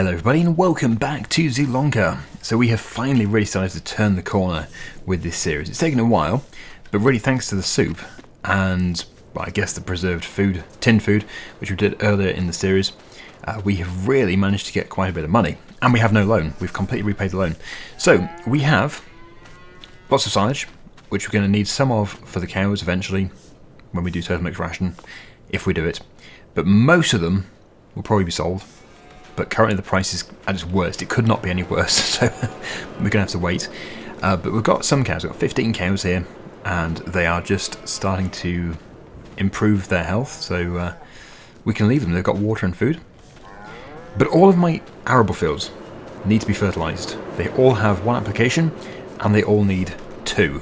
Hello everybody and welcome back to Zielonka. So we have finally really started to turn the corner with this series. It's taken a while, but really thanks to the soup and well, I guess the preserved food, tinned food, which we did earlier in the series, we have really managed to get quite a bit of money. And we have no loan. We've completely repaid the loan. So we have lots of silage, which we're going to need some of for the cows eventually when we do turtle mix ration, if we do it. But most of them will probably be sold. But currently the price is at its worst. It could not be any worse, so we're going to have to wait. But we've got some cows. We've got 15 cows here, and they are just starting to improve their health, so we can leave them. They've got water and food. But all of my arable fields need to be fertilised. They all have one application, and they all need two.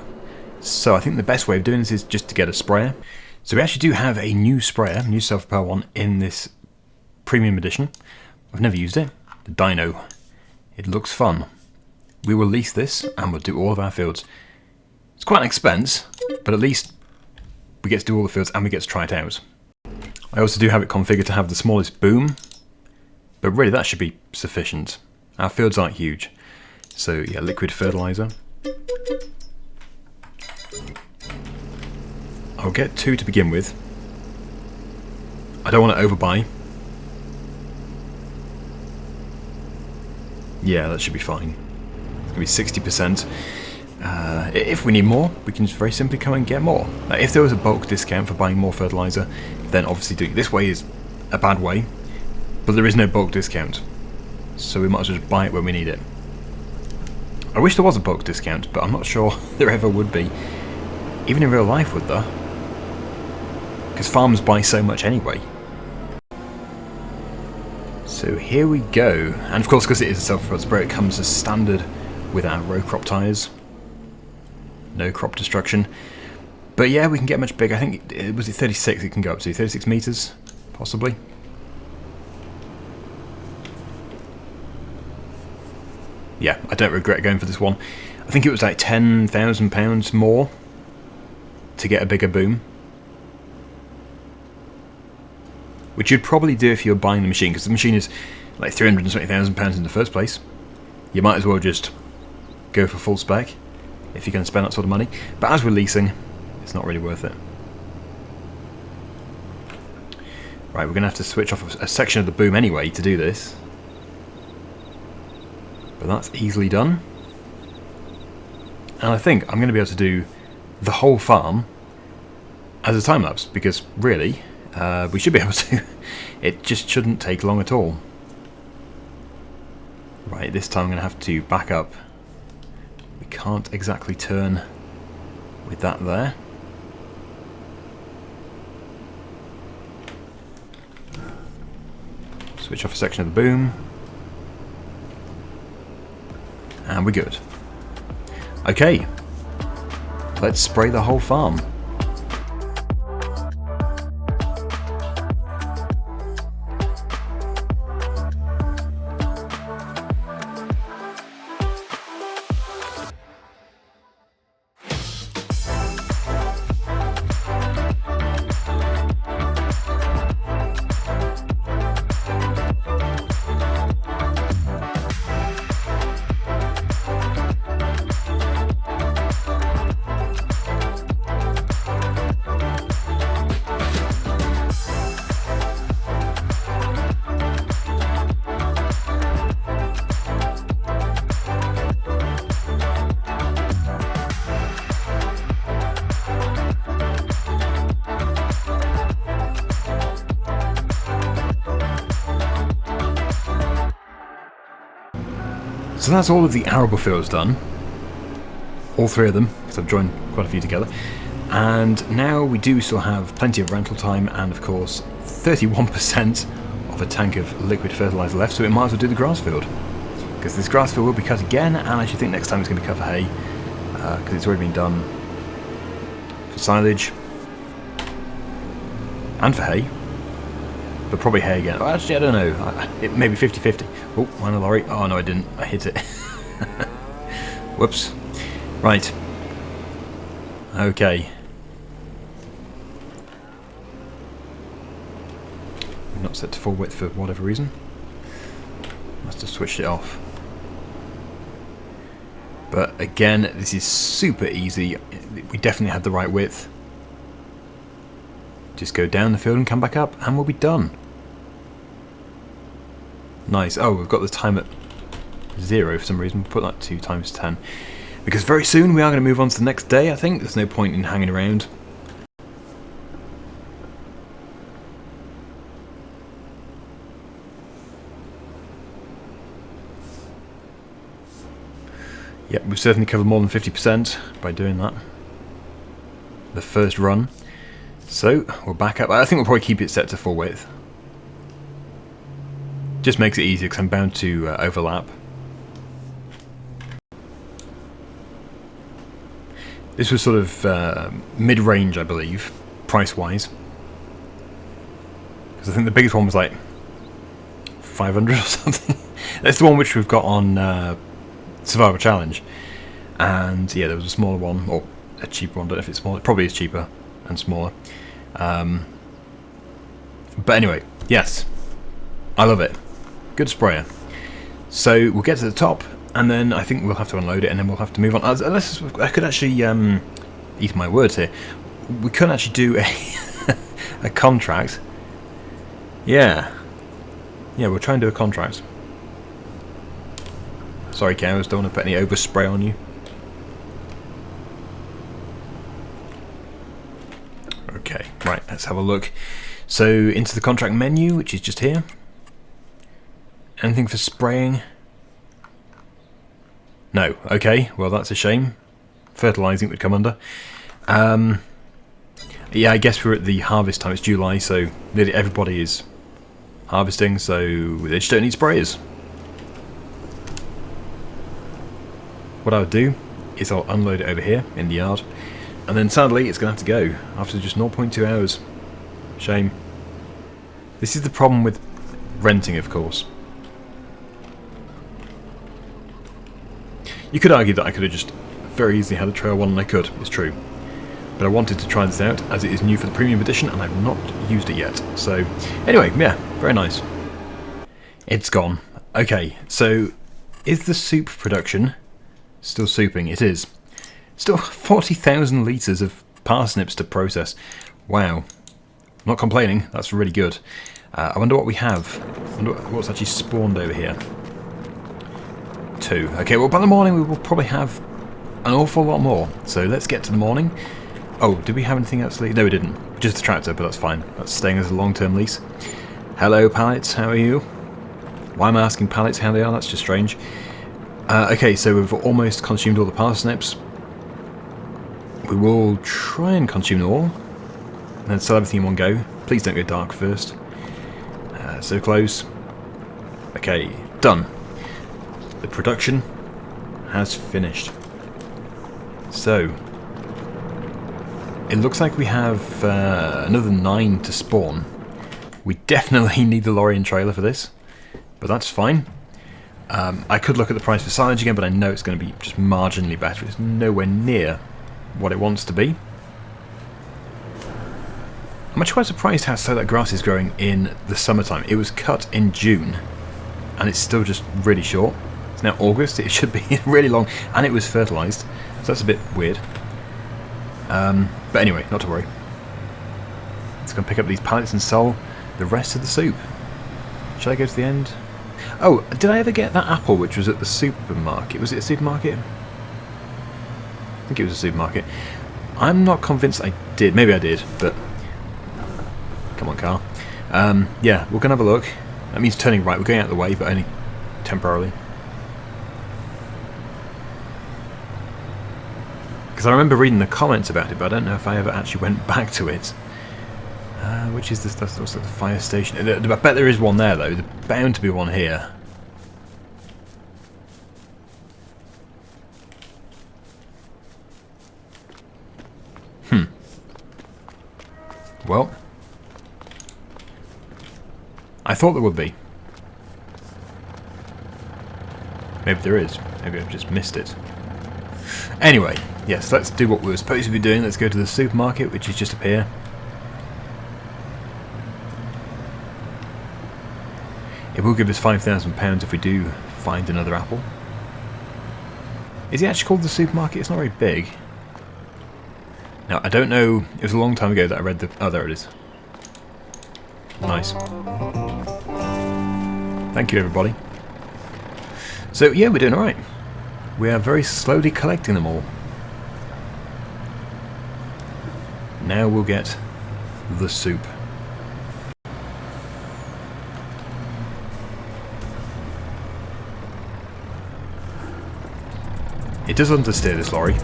So I think the best way of doing this is just to get a sprayer. So we actually do have a new sprayer, new self-propelled one, in this premium edition. I've never used it. The DINO. It looks fun. We will lease this and we'll do all of our fields. It's quite an expense, but at least we get to do all the fields and we get to try it out. I also do have it configured to have the smallest boom, but really that should be sufficient. Our fields aren't huge. So yeah, liquid fertilizer. I'll get 2 to begin with. I don't want to overbuy. Yeah, that should be fine. It's going to be 60%. If we need more, we can just very simply come and get more. If there was a bulk discount for buying more fertilizer, then obviously doing it this way is a bad way. But there is no bulk discount, so we might as well just buy it when we need it. I wish there was a bulk discount, but I'm not sure there ever would be. Even in real life, would there? Because farms buy so much anyway. So here we go, and of course because it is a self-propelled sprayer it comes as standard with our row crop tyres. No crop destruction. But yeah, we can get much bigger. I think it was 36 it can go up to, 36 metres, possibly. Yeah, I don't regret going for this one. I think it was like £10,000 more to get a bigger boom. Which you'd probably do if you were buying the machine, because the machine is like £320,000 in the first place. You might as well just go for full spec if you're going to spend that sort of money. But as we're leasing, it's not really worth it. Right, we're going to have to switch off a section of the boom anyway to do this. But that's easily done. And I think I'm going to be able to do the whole farm as a time-lapse, because really, we should be able to. It just shouldn't take long at all. Right, this time I'm going to have to back up. We can't exactly turn with that there. Switch off a section of the boom. And we're good. Okay, let's spray the whole farm. So that's all of the arable fields done. All 3 of them, because I've joined quite a few together. And now we do still have plenty of rental time and of course 31% of a tank of liquid fertilizer left, so we might as well do the grass field. Because this grass field will be cut again, and I actually think next time it's going to be cut for hay, because it's already been done for silage and for hay. But probably hay again. Well, actually, I don't know. It may be 50-50. Oh, minor lorry. Oh, no, I didn't. I hit it. Whoops. Right. Okay. Not set to full width for whatever reason. Must have switched it off. But again, this is super easy. We definitely had the right width. Just go down the field and come back up, and we'll be done. Nice. Oh, we've got the time at 0 for some reason. We'll put that to times 10. Because very soon we are going to move on to the next day, I think. There's no point in hanging around. Yep, we've certainly covered more than 50% by doing that. The first run. So, we'll back up. I think we'll probably keep it set to full width. Just makes it easier because I'm bound to overlap. This was sort of mid-range, I believe, price-wise. Because I think the biggest one was like 500 or something. That's the one which we've got on Survival Challenge. And yeah, there was a smaller one, or a cheaper one. I don't know if it's smaller. It probably is cheaper and smaller. But anyway, yes, I love it. Good sprayer. So we'll get to the top, and then I think we'll have to unload it, and then we'll have to move on. Unless I could actually eat my words here. We could actually do a contract. Yeah, we'll try and do a contract. Sorry, cows, don't want to put any overspray on you. Okay, right, let's have a look. So, into the contract menu, which is just here. Anything for spraying? No, okay, well that's a shame. Fertilizing would come under. Yeah, I guess we're at the harvest time, it's July, so nearly everybody is harvesting, so they just don't need sprayers. What I would do is I'll unload it over here in the yard, and then sadly it's going to have to go after just 0.2 hours. Shame. This is the problem with renting, of course. You could argue that I could have just very easily had a trail one, and I could, it's true. But I wanted to try this out as it is new for the premium edition and I've not used it yet. So anyway, yeah, very nice. It's gone. Okay, so is the soup production still souping? It is. Still 40,000 litres of parsnips to process. Wow. Not complaining, that's really good. I wonder what we have. I wonder what's actually spawned over here. 2. Okay, well by the morning we will probably have an awful lot more. So let's get to the morning. Oh, did we have anything else? No, we didn't. Just the tractor, but that's fine. That's staying as a long-term lease. Hello, pallets. How are you? Why am I asking pallets how they are? That's just strange. Okay, so we've almost consumed all the parsnips. We will try and consume them all. And then sell everything in one go. Please don't go dark first. So close. Okay, done. The production has finished. So, it looks like we have another 9 to spawn. We definitely need the lorry and trailer for this, but that's fine. I could look at the price for silage again, but I know it's going to be just marginally better. It's nowhere near what it wants to be. I'm actually quite surprised how slow that grass is growing in the summertime. It was cut in June, and it's still just really short. It's now August, it should be really long, and it was fertilised, so that's a bit weird. But anyway, not to worry. Let's go and pick up these pallets and sell the rest of the soup. Shall I go to the end? Oh, did I ever get that apple which was at the supermarket? Was it a supermarket? I think it was a supermarket. I'm not convinced I did. Maybe I did, but... Come on, car. Yeah, we're going to have a look. That means turning right. We're going out of the way, but only temporarily. Because I remember reading the comments about it, but I don't know if I ever actually went back to it. Which is this? That looks like the fire station. I bet there is one there, though. There's bound to be one here. Well, I thought there would be. Maybe there is. Maybe I've just missed it. Anyway, yes, let's do what we were supposed to be doing. Let's go to the supermarket, which is just up here. It will give us £5,000 if we do find another apple. Is it actually called the supermarket? It's not very big. Now, I don't know, it was a long time ago that I read the... Oh, there it is. Nice. Thank you, everybody. So, yeah, we're doing alright. We are very slowly collecting them all. Now we'll get the soup. It does understeer, this lorry.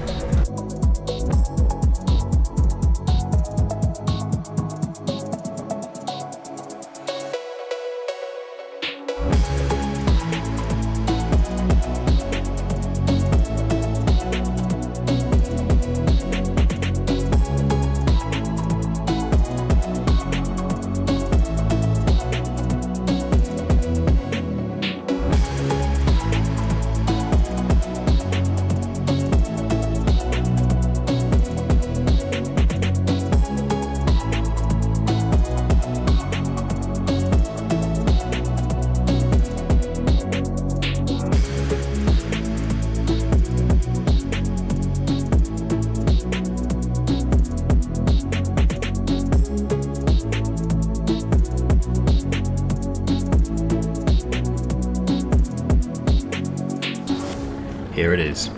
Here it is.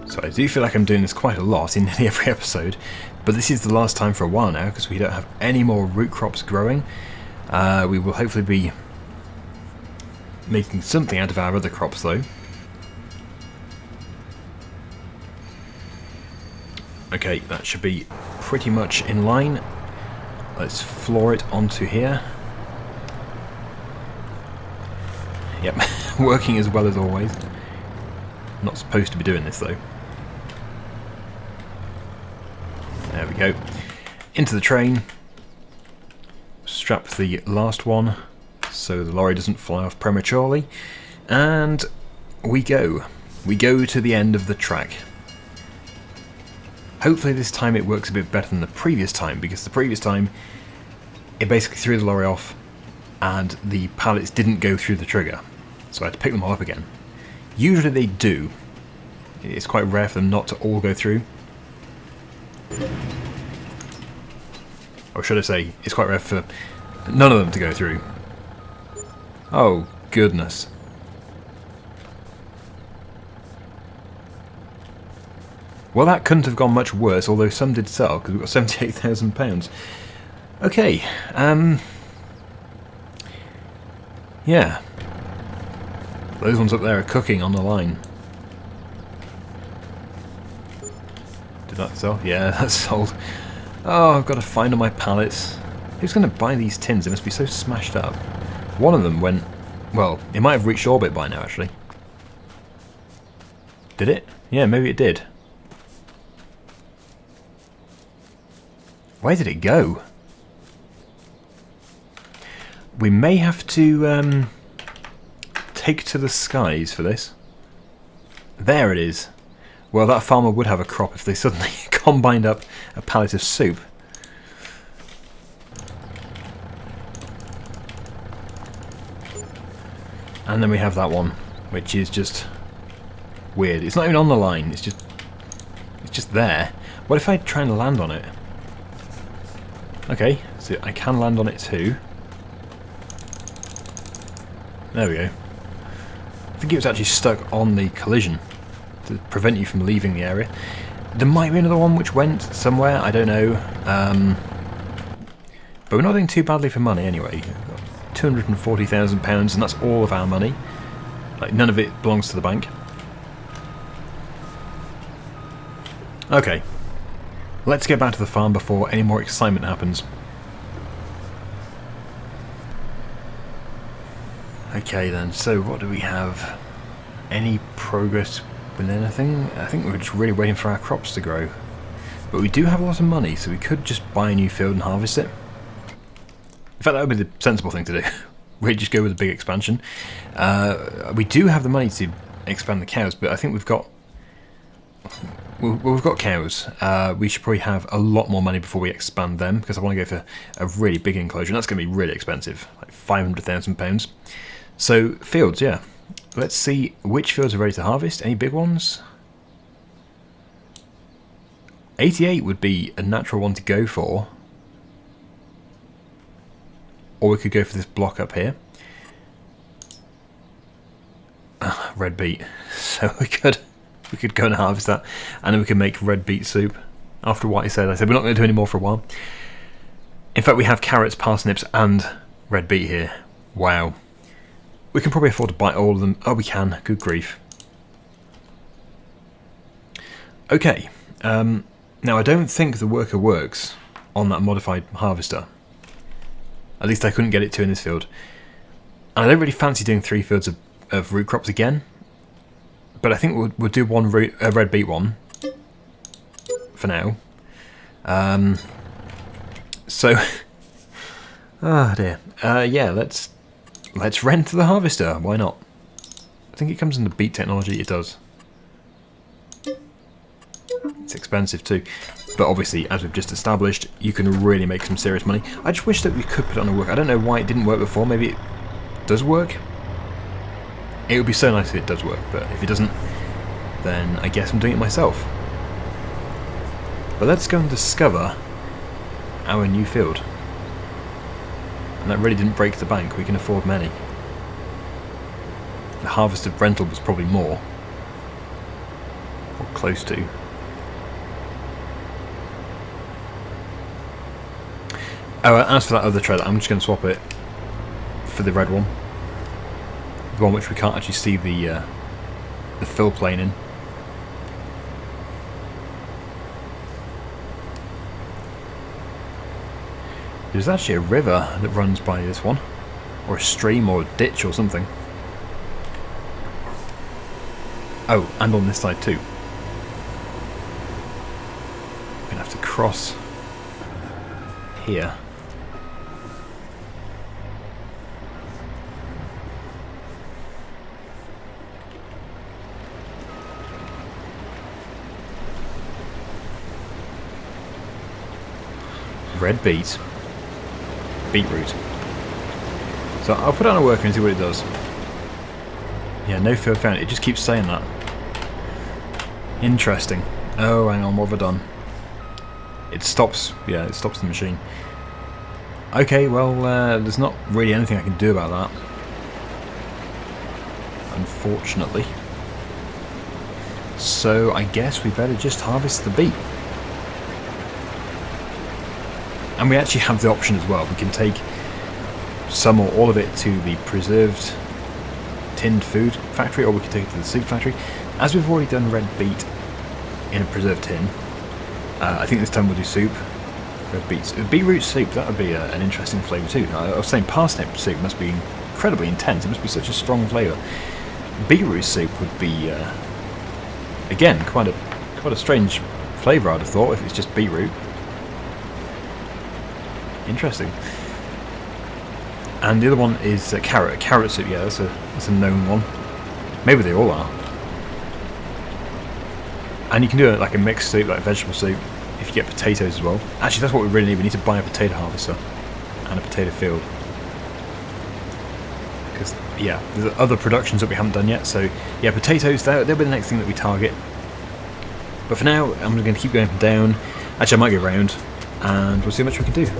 So I do feel like I'm doing this quite a lot in nearly every episode, but this is the last time for a while now because we don't have any more root crops growing. We will hopefully be making something out of our other crops though. Okay, that should be pretty much in line. Let's floor it onto here. Yep, working as well as always. Not supposed to be doing this though. There we go. Into the train. Strap the last one so the lorry doesn't fly off prematurely. And we go. We go to the end of the track. Hopefully this time it works a bit better than the previous time, because the previous time it basically threw the lorry off and the pallets didn't go through the trigger. So I had to pick them all up again. Usually they do. It's quite rare for them not to all go through. Or should I say, it's quite rare for none of them to go through. Oh, goodness. Well, that couldn't have gone much worse, although some did sell, because we've got £78,000. Okay, yeah. Those ones up there are cooking on the line. Did that sell? Yeah, that's sold. Oh, I've got to find all my pallets. Who's going to buy these tins? They must be so smashed up. One of them went... Well, it might have reached orbit by now, actually. Did it? Yeah, maybe it did. Where did it go? We may have to take to the skies for this. There it is. Well, that farmer would have a crop if they suddenly combined up a pallet of soup. And then we have that one, which is just weird. It's not even on the line, it's just there. What if I try and land on it? Okay, so I can land on it too. There we go. I think it was actually stuck on the collision to prevent you from leaving the area. There might be another one which went somewhere, I don't know. But we're not doing too badly for money anyway. £240,000 and that's all of our money. Like, none of it belongs to the bank. Okay. Let's get back to the farm before any more excitement happens. Okay then, so what do we have? Any progress with anything? I think we're just really waiting for our crops to grow. But we do have a lot of money, so we could just buy a new field and harvest it. In fact, that would be the sensible thing to do. We'd just go with a big expansion. We do have the money to expand the cows, but I think we've got cows. We should probably have a lot more money before we expand them, because I want to go for a really big enclosure, and that's going to be really expensive, like £500,000. So, fields, yeah. Let's see which fields are ready to harvest. Any big ones? 88 would be a natural one to go for. Or we could go for this block up here. Red beet. So we could go and harvest that, and then we could make red beet soup. After what I said we're not going to do any more for a while. In fact, we have carrots, parsnips, and red beet here. Wow. We can probably afford to buy all of them. Oh, we can. Good grief. Okay. Now, I don't think the worker works on that modified harvester. At least I couldn't get it to in this field. And I don't really fancy doing 3 fields of root crops again. But I think we'll do one red beet one for now. So, oh dear. Yeah, let's rent the harvester. Why not? I think it comes in the beet technology. It does. It's expensive too, but obviously, as we've just established, you can really make some serious money. I just wish that we could put it on a work. I don't know why it didn't work before. Maybe it does work. It would be so nice if it does work, but if it doesn't, then I guess I'm doing it myself. But let's go and discover our new field. And that really didn't break the bank. We can afford many. The harvested rental was probably more. Or close to. Oh, as for that other trailer, I'm just going to swap it for the red one. The one which we can't actually see the fill plane in. There's actually a river that runs by this one. Or a stream or a ditch or something. Oh, and on this side too. I'm going to have to cross here. Red beet. Beetroot. So I'll put it on a worker and see what it does. Yeah, no field found. It just keeps saying that. Interesting. Oh, hang on, what have I done? It stops. Yeah, it stops the machine. Okay, well, there's not really anything I can do about that. Unfortunately. So I guess we better just harvest the beet. And we actually have the option as well. We can take some or all of it to the preserved tinned food factory, or we can take it to the soup factory. As we've already done red beet in a preserved tin, I think this time we'll do soup. Red beets. Beetroot soup, that would be an interesting flavour too. I was saying parsnip soup must be incredibly intense. It must be such a strong flavour. Beetroot soup would be, again, quite a strange flavour, I'd have thought, if it's just beetroot. Interesting. And the other one is carrot soup. Yeah, that's a known one. Maybe they all are. And you can do like a mixed soup, like vegetable soup, if you get potatoes as well. Actually, that's what we really need. We need to buy a potato harvester and a potato field. Because, yeah, there's other productions that we haven't done yet. So, yeah, potatoes, they'll be the next thing that we target. But for now, I'm going to keep going down. Actually, I might go round, and we'll see how much we can do.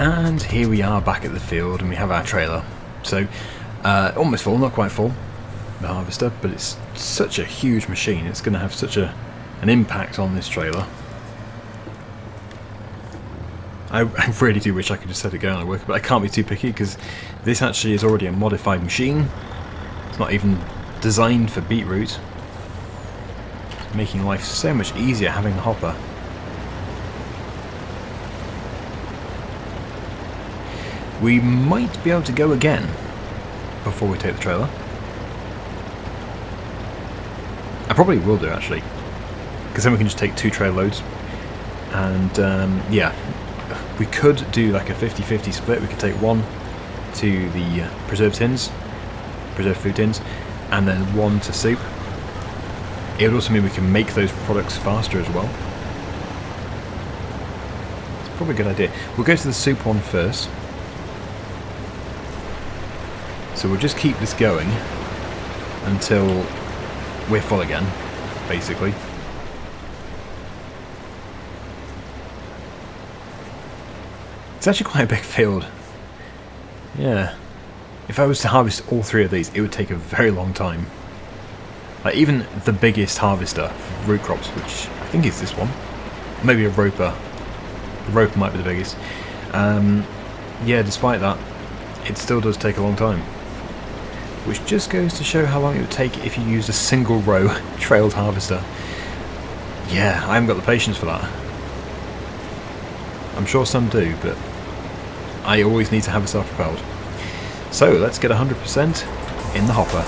And here we are back at the field, and we have our trailer. So, almost full, not quite full, the harvester, but it's such a huge machine, it's going to have such an impact on this trailer. I really do wish I could just set it going and work, but I can't be too picky because this actually is already a modified machine. It's not even designed for beetroot. It's making life so much easier having the hopper. We might be able to go again before we take the trailer. I probably will do actually, because then we can just take 2 trailer loads. And yeah, we could do like a 50-50 split. We could take 1 to the preserved food tins, and then 1 to soup. It would also mean we can make those products faster as well. It's probably a good idea. We'll go to the soup one first. So we'll just keep this going until we're full again, basically. It's actually quite a big field. Yeah. If I was to harvest all 3 of these, it would take a very long time. Like even the biggest harvester for root crops, which I think is this one. Maybe a roper. The roper might be the biggest. Yeah, despite that, it still does take a long time. Which just goes to show how long it would take if you used a single row trailed harvester. Yeah, I haven't got the patience for that. I'm sure some do, but I always need to have a self-propelled. So let's get 100% in the hopper.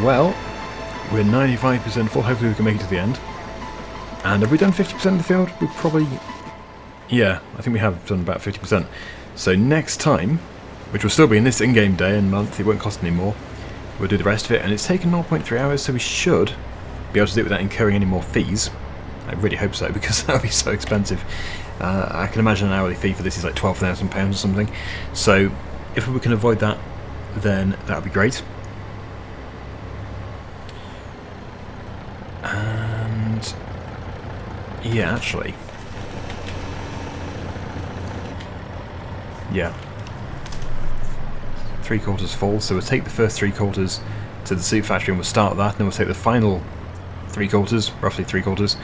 Well, we're 95% full, hopefully we can make it to the end. And have we done 50% of the field? We probably... yeah, I think we have done about 50%. So next time, which will still be in this in-game day and month, it won't cost any more, we'll do the rest of it, and it's taken 0.3 hours, so we should be able to do it without incurring any more fees. I really hope so, because that would be so expensive. I can imagine an hourly fee for this is like £12,000 or something. So if we can avoid that, then that would be great. And yeah, actually, yeah, 3/4 full. So we'll take the first 3/4 to the soup factory and we'll start that, and then we'll take the final 3/4, roughly 3/4,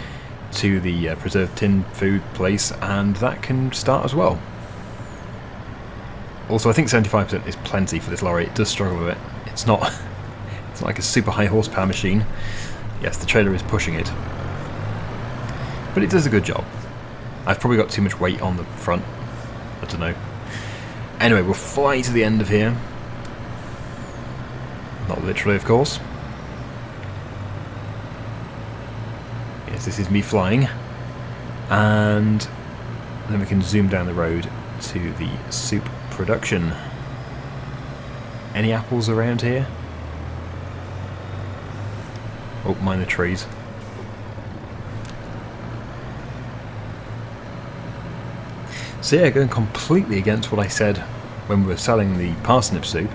to the preserved tin food place, and that can start as well. Also, I think 75% is plenty for this lorry. It does struggle with it. It's not like a super high horsepower machine. Yes, the trailer is pushing it, but it does a good job. I've probably got too much weight on the front. I don't know. Anyway, we'll fly to the end of here. Not literally, of course. Yes, this is me flying. And then we can zoom down the road to the soup production. Any apples around here? Oh, mind the trees. So yeah, going completely against what I said when we were selling the parsnip soup.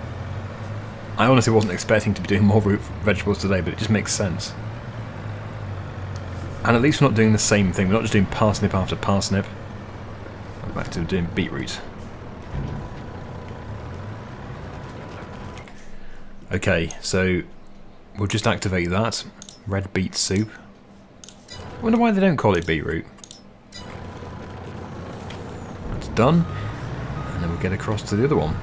I honestly wasn't expecting to be doing more root vegetables today, but it just makes sense. And at least we're not doing the same thing. We're not just doing parsnip after parsnip. I'm back to doing beetroot. Okay, so we'll just activate that. Red beet soup. I wonder why they don't call it beetroot. done, and then we'll get across to the other one.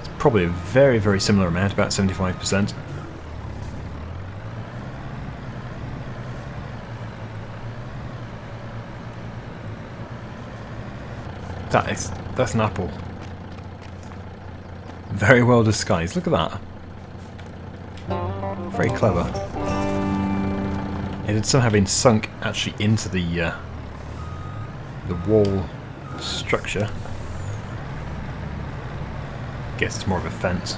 It's probably a very, very similar amount, about 75%. That's an apple. Very well disguised. Look at that. Very clever. It had somehow been sunk actually into the wall structure. Guess it's more of a fence.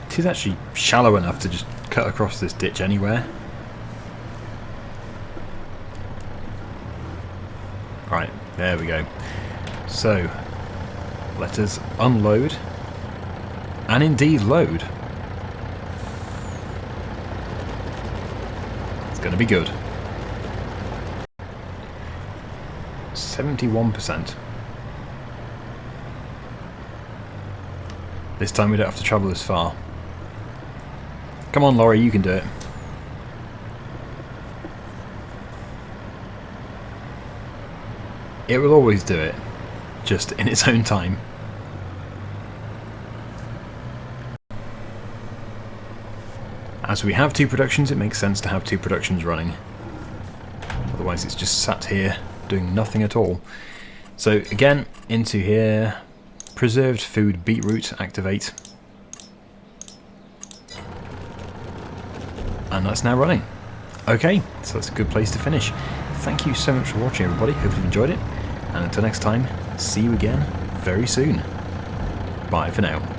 It is actually shallow enough to just cut across this ditch anywhere. Right, there we go. So, let us unload, and indeed load. It's going to be good. 71%. This time we don't have to travel as far. Come on, lorry, you can do it. It will always do it, just in its own time. As we have two productions, it makes sense to have two productions running. Otherwise it's just sat here doing nothing at all. So again, into here, preserved food beetroot, activate. And that's now running. Okay, so that's a good place to finish. Thank you so much for watching, everybody. Hope you've enjoyed it. And until next time, see you again very soon. Bye for now.